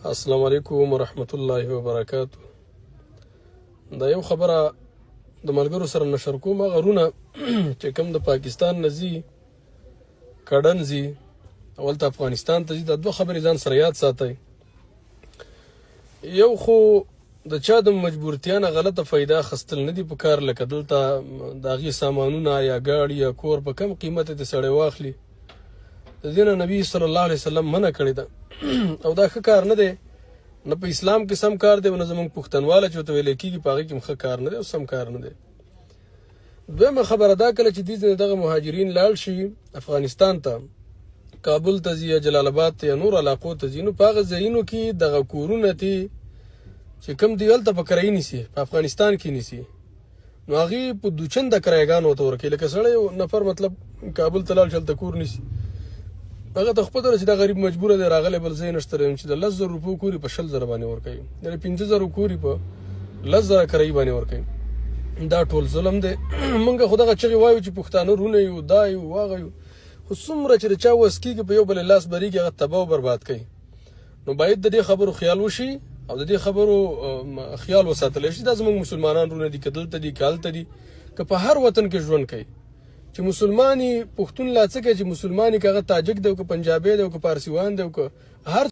السلام علیکم ورحمت الله وبرکاتو. دا یو خبره د ملګرو سره نشر کوم. غرونه چې کوم د پاکستان نه ځي کډن ځي اول ته افغانستان ته ځي، دا دوه خبرې ځان سره یاد ساتئ. یو خو د چا د مجبورتیا نه غلطه فایده اخیستل نه دي په کار، لکه دلته د هغې سامانونه یا ګاډي یا کور په کم قیمت یې سړی واخلي. د دې نه نبي صلی الله علیه وسلم منع کړې ده او دا ښه کار نه دی، نه په اسلام کې سم کار دی او نه زموږ پښتنواله چې ورته ویلی کېږي په هغې کې هم ښه کار نه دی او سم کار نه دی. دویمه خبره دا، کله چې دغه مهاجرین لاړ شي افغانستان ته، کابل ته ځي یا جلال آباد ته یا نور علاقو ته ځي، نو په هغه ځایونو کې دغه کورونه دي چې کوم دی هلته په کرایي نیسي، په افغانستان کې نیسي، نو هغې په دوچنده کرایګانو ورته ورکوي. لکه سړی یو نفر مطلب کابل ته لاړ شي هلته کور نیسي، هغه ته خپله ده چې دا غریب مجبوره دی راغلی بل ځای نشته دی، چې د 10,000 روپیو کور په 20,000 باندې ورکوي، یعنې 15,000 کور په 10,000 کرایي باندې ورکوي. دا ټول ظلم دی. موږ خو دغه چغې وایو چې پښتانه رونه یو دا یو واغه یو، خو څومره چې د چا وس کېږي په یو بل لاس بریږي هغه تباه او برباد کوي. نو باید د دې خبرو خیال وشي او د دې خبرو خیال وساتلی شي. دا زموږ مسلمانان رونه دي، که دلته دي که هلته دي، که په هر وطن کې ژوند کوي، چې مسلمانی پښتون لا څه کوي، چې مسلمانی که هغه تاجک دی او که پنجابی دی او که پارسیوان دی او که هر